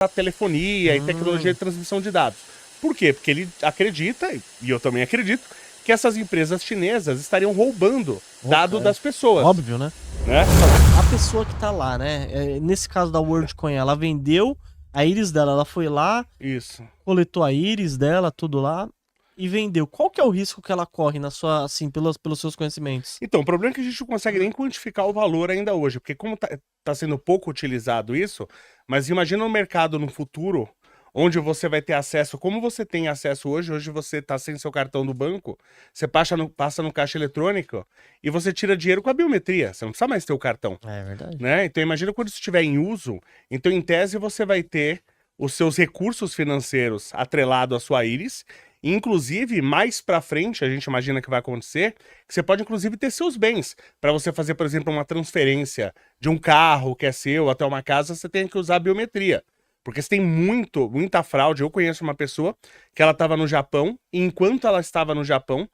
da telefonia e tecnologia de transmissão de dados. Por quê? Porque ele acredita, e eu também acredito, que essas empresas chinesas estariam roubando dado das pessoas. Óbvio, né? Né? A pessoa que tá lá, né? Nesse caso da WorldCoin, ela vendeu a íris dela, ela foi lá, Isso. coletou a íris dela, tudo lá, e vendeu. Qual que é o risco que ela corre na sua, assim, pelos seus conhecimentos? Então, o problema é que a gente não consegue nem quantificar o valor ainda hoje, porque como tá sendo pouco utilizado isso, mas imagina um mercado no futuro onde você vai ter acesso, como você tem acesso hoje você tá sem seu cartão do banco, você passa no caixa eletrônico e você tira dinheiro com a biometria, você não precisa mais ter o cartão. É verdade. Né? Então imagina quando isso estiver em uso, então em tese você vai ter os seus recursos financeiros atrelado à sua íris, e, inclusive mais para frente, a gente imagina que vai acontecer, que você pode inclusive ter seus bens, para você fazer, por exemplo, uma transferência de um carro que é seu até uma casa, você tem que usar a biometria. Porque você tem muita fraude. Eu conheço uma pessoa que ela estava no Japão, e enquanto ela estava no Japão,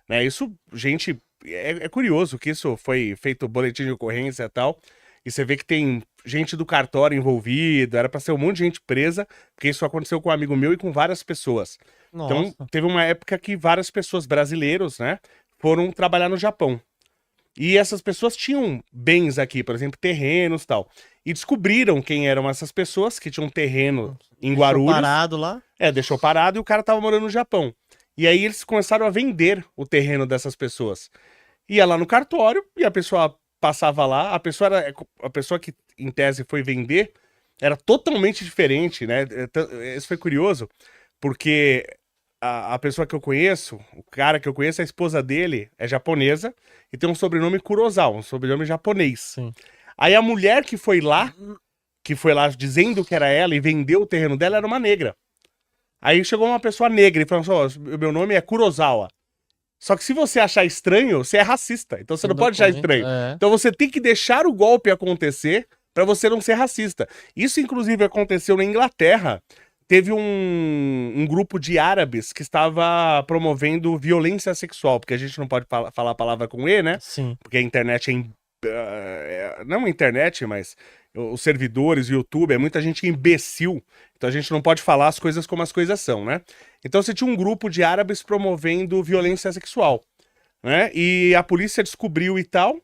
né, isso, gente, é curioso que isso foi feito boletim de ocorrência e tal, e você vê que tem gente do cartório envolvida, era pra ser um monte de gente presa, porque isso aconteceu com um amigo meu e com várias pessoas. Nossa. Então, teve uma época que várias pessoas brasileiros, né, foram trabalhar no Japão. E essas pessoas tinham bens aqui, por exemplo, terrenos e tal. E descobriram quem eram essas pessoas que tinham terreno em Guarulhos. Deixou parado lá. Deixou parado e o cara tava morando no Japão. E aí eles começaram a vender o terreno dessas pessoas. Ia lá no cartório e a pessoa passava lá, a pessoa que em tese foi vender era totalmente diferente, né? Isso foi curioso, porque a pessoa que eu conheço, o cara que eu conheço, a esposa dele é japonesa e tem um sobrenome Kurosawa, um sobrenome japonês. Sim. Aí a mulher que foi lá dizendo que era ela e vendeu o terreno dela, era uma negra. Aí chegou uma pessoa negra e falou assim, ó, meu nome é Kurosawa. Só que se você achar estranho, você é racista. Então você não pode achar estranho. Então você tem que deixar o golpe acontecer pra você não ser racista. Isso, inclusive, aconteceu na Inglaterra. Teve um grupo de árabes que estava promovendo violência sexual, porque a gente não pode falar a palavra com E, né? Sim. Porque a internet não a internet, mas os servidores, o YouTube, é muita gente imbecil. Então a gente não pode falar as coisas como as coisas são, né? Então você tinha um grupo de árabes promovendo violência sexual, né? E a polícia descobriu e tal,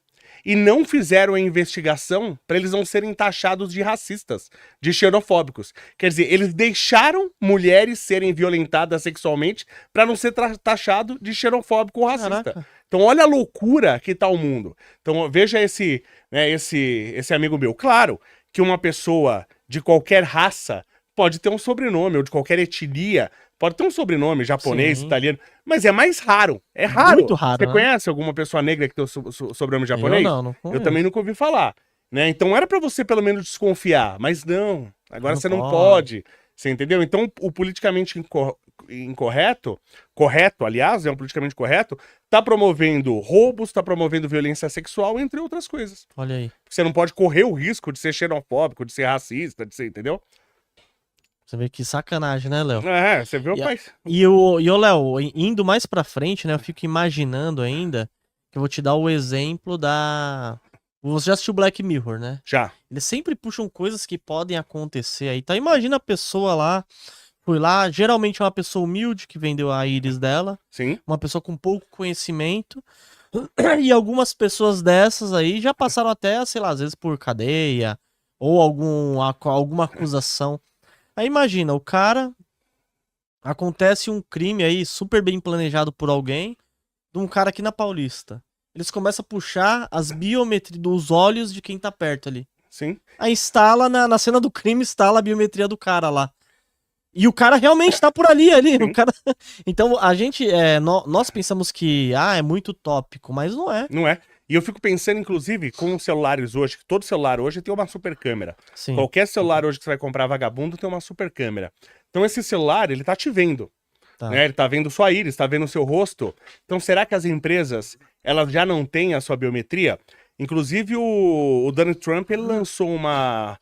e não fizeram a investigação para eles não serem taxados de racistas, de xenofóbicos. Quer dizer, eles deixaram mulheres serem violentadas sexualmente para não ser taxado de xenofóbico ou racista. Caraca. Então olha a loucura que tá o mundo. Então veja esse amigo meu. Claro que uma pessoa de qualquer raça pode ter um sobrenome, ou de qualquer etnia, pode ter um sobrenome japonês, Sim. italiano, mas é mais raro. É raro. Muito raro, Você né? conhece alguma pessoa negra que tem o sobrenome japonês? Eu não Eu conheço. também nunca ouvi falar. Né? Então era pra você pelo menos desconfiar, mas não. Agora Não você não pode. pode. Você entendeu? Então o politicamente incorreto, correto, aliás, é um politicamente correto, tá promovendo roubos, tá promovendo violência sexual, entre outras coisas. Olha aí. Você não pode correr o risco de ser xenofóbico, de ser racista, de ser, entendeu? Você vê que sacanagem, né, Léo? Você viu, pai? E o Léo, indo mais pra frente, né, eu fico imaginando ainda, que eu vou te dar o exemplo da... Você já assistiu Black Mirror, né? Já. Eles sempre puxam coisas que podem acontecer aí. Então imagina a pessoa lá, foi lá, geralmente é uma pessoa humilde que vendeu a íris dela. Sim. Uma pessoa com pouco conhecimento. E algumas pessoas dessas aí já passaram até, sei lá, às vezes por cadeia ou alguma acusação. Aí imagina, o cara, acontece um crime aí super bem planejado por alguém, de um cara aqui na Paulista. Eles começam a puxar as biometrias dos olhos de quem tá perto ali. Sim. Aí instala, na cena do crime, instala a biometria do cara lá. E o cara realmente tá por ali. O cara... Então a gente, nós pensamos que, é muito tópico, mas não é. Não é. E eu fico pensando, inclusive, com os celulares hoje, que todo celular hoje tem uma super câmera. Sim. Qualquer celular hoje que você vai comprar vagabundo tem uma super câmera. Então esse celular, ele tá te vendo. Tá. Né? Ele tá vendo sua íris, tá vendo o seu rosto. Então será que as empresas, elas já não têm a sua biometria? Inclusive o Donald Trump, ele lançou uma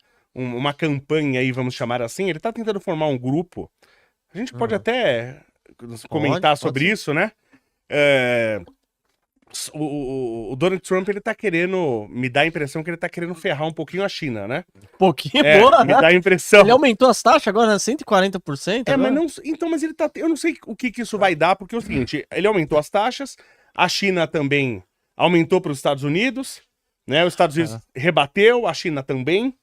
campanha aí, vamos chamar assim. Ele tá tentando formar um grupo. A gente pode até comentar sobre isso, né? O Donald Trump, ele tá querendo, me dá a impressão que ele tá querendo ferrar um pouquinho a China, né? Pouquinho, Me dá a impressão. Ele aumentou as taxas agora, né? 140%? Mas agora? não, então, mas ele tá, eu não sei o que isso vai dar, porque é o seguinte, ele aumentou as taxas, a China também aumentou para os Estados Unidos, né? Os Estados Unidos rebateu, a China também.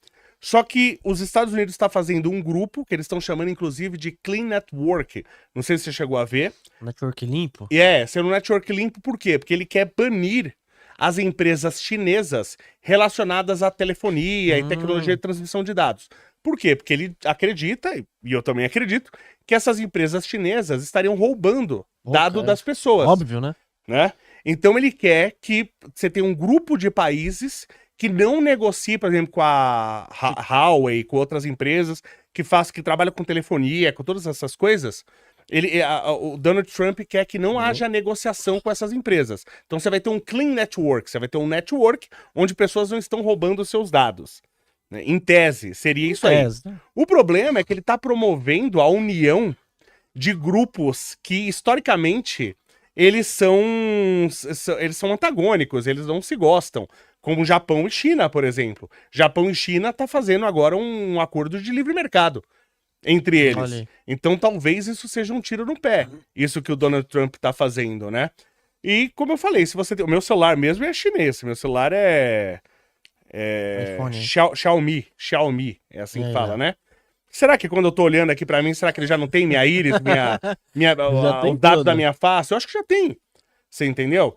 Só que os Estados Unidos está fazendo um grupo que eles estão chamando, inclusive, de Clean Network. Não sei se você chegou a ver. Network limpo? Ser um network limpo, por quê? Porque ele quer banir as empresas chinesas relacionadas à telefonia e tecnologia de transmissão de dados. Por quê? Porque ele acredita, e eu também acredito, que essas empresas chinesas estariam roubando dado das pessoas. Óbvio, né? Então ele quer que você tenha um grupo de países que não negocie, por exemplo, com a Huawei, com outras empresas que trabalham com telefonia, com todas essas coisas. O Donald Trump quer que não haja negociação com essas empresas. Então você vai ter um clean network, você vai ter um network onde pessoas não estão roubando os seus dados. Né? Em tese, seria isso aí. O problema é que ele está promovendo a união de grupos que, historicamente, eles são antagônicos, eles não se gostam. Como Japão e China, por exemplo. Japão e China tá fazendo agora um acordo de livre mercado entre eles. Então talvez isso seja um tiro no pé. Isso que o Donald Trump tá fazendo, né? E como eu falei, se você tem... O meu celular mesmo é chinês. Meu celular é Xiaomi. É assim que fala, né? Será que quando eu tô olhando aqui pra mim, será que ele já não tem minha íris, o dado da minha face? Eu acho que já tem. Você entendeu?